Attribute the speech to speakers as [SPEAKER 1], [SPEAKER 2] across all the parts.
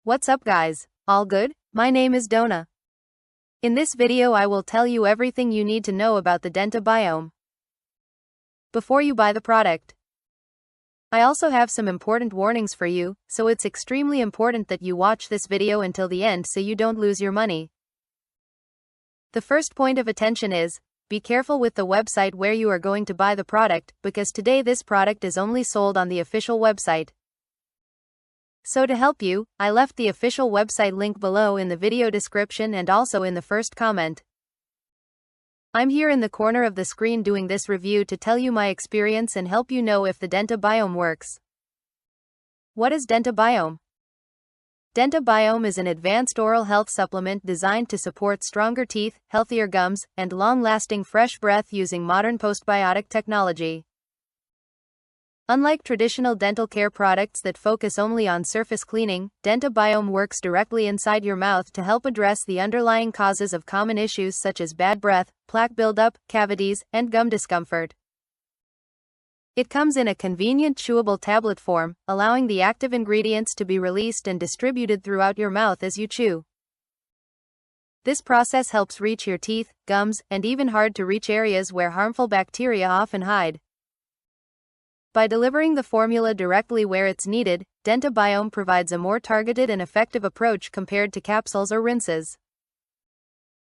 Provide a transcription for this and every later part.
[SPEAKER 1] What's up guys? All good? My name is Donna. In this video I will tell you everything you need to know about the Dentabiome before you buy the product. I also have some important warnings for you, so it's extremely important that you watch this video until the end so you don't lose your money. The first point of attention is, be careful with the website where you are going to buy the product, because today this product is only sold on the official website. So to help you, I left the official website link below in the video description and also in the first comment. I'm here in the corner of the screen doing this review to tell you my experience and help you know if the Dentabiome works. What is Dentabiome? Dentabiome is an advanced oral health supplement designed to support stronger teeth, healthier gums, and long-lasting fresh breath using modern postbiotic technology. Unlike traditional dental care products that focus only on surface cleaning, Dentabiome works directly inside your mouth to help address the underlying causes of common issues such as bad breath, plaque buildup, cavities, and gum discomfort. It comes in a convenient chewable tablet form, allowing the active ingredients to be released and distributed throughout your mouth as you chew. This process helps reach your teeth, gums, and even hard-to-reach areas where harmful bacteria often hide. By delivering the formula directly where it's needed, Dentabiome provides a more targeted and effective approach compared to capsules or rinses.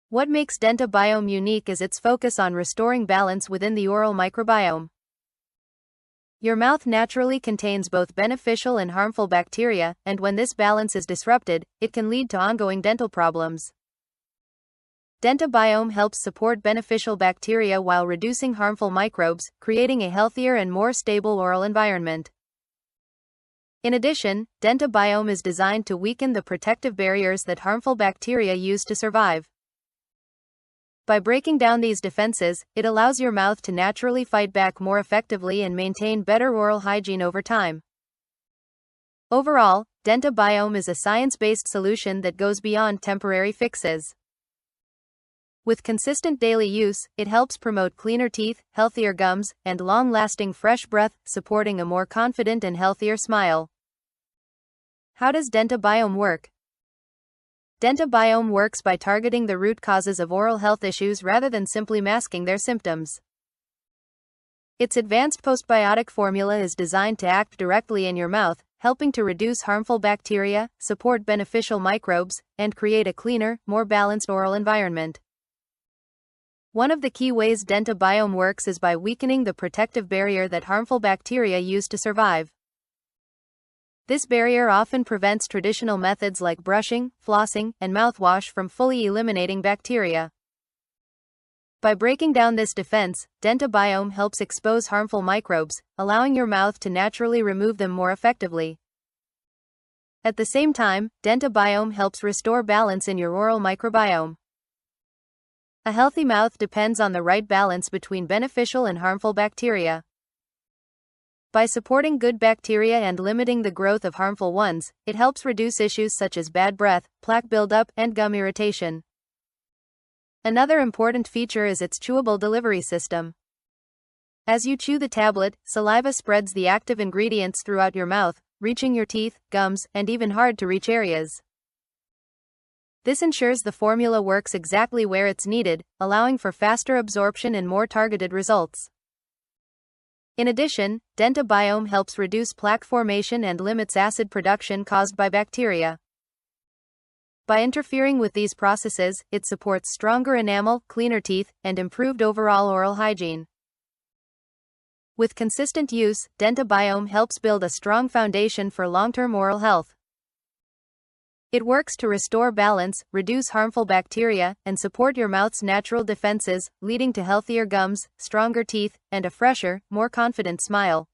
[SPEAKER 1] What makes Dentabiome unique is its focus on restoring balance within the oral microbiome. Your mouth naturally contains both beneficial and harmful bacteria, and when this balance is disrupted, it can lead to ongoing dental problems. Dentabiome helps support beneficial bacteria while reducing harmful microbes, creating a healthier and more stable oral environment. In addition, Dentabiome is designed to weaken the protective barriers that harmful bacteria use to survive. By breaking down these defenses, it allows your mouth to naturally fight back more effectively and maintain better oral hygiene over time. Overall, Dentabiome is a science-based solution that goes beyond temporary fixes. With consistent daily use, it helps promote cleaner teeth, healthier gums, and long-lasting fresh breath, supporting a more confident and healthier smile. How does Dentabiome work? Dentabiome works by targeting the root causes of oral health issues rather than simply masking their symptoms. Its advanced postbiotic formula is designed to act directly in your mouth, helping to reduce harmful bacteria, support beneficial microbes, and create a cleaner, more balanced oral environment. One of the key ways Dentabiome works is by weakening the protective barrier that harmful bacteria use to survive. This barrier often prevents traditional methods like brushing, flossing, and mouthwash from fully eliminating bacteria. By breaking down this defense, Dentabiome helps expose harmful microbes, allowing your mouth to naturally remove them more effectively. At the same time, Dentabiome helps restore balance in your oral microbiome. A healthy mouth depends on the right balance between beneficial and harmful bacteria. By supporting good bacteria and limiting the growth of harmful ones, it helps reduce issues such as bad breath, plaque buildup, and gum irritation. Another important feature is its chewable delivery system. As you chew the tablet, saliva spreads the active ingredients throughout your mouth, reaching your teeth, gums, and even hard-to-reach areas. This ensures the formula works exactly where it's needed, allowing for faster absorption and more targeted results. In addition, Dentabiome helps reduce plaque formation and limits acid production caused by bacteria. By interfering with these processes, it supports stronger enamel, cleaner teeth, and improved overall oral hygiene. With consistent use, Dentabiome helps build a strong foundation for long-term oral health. It works to restore balance, reduce harmful bacteria, and support your mouth's natural defenses, leading to healthier gums, stronger teeth, and a fresher, more confident smile.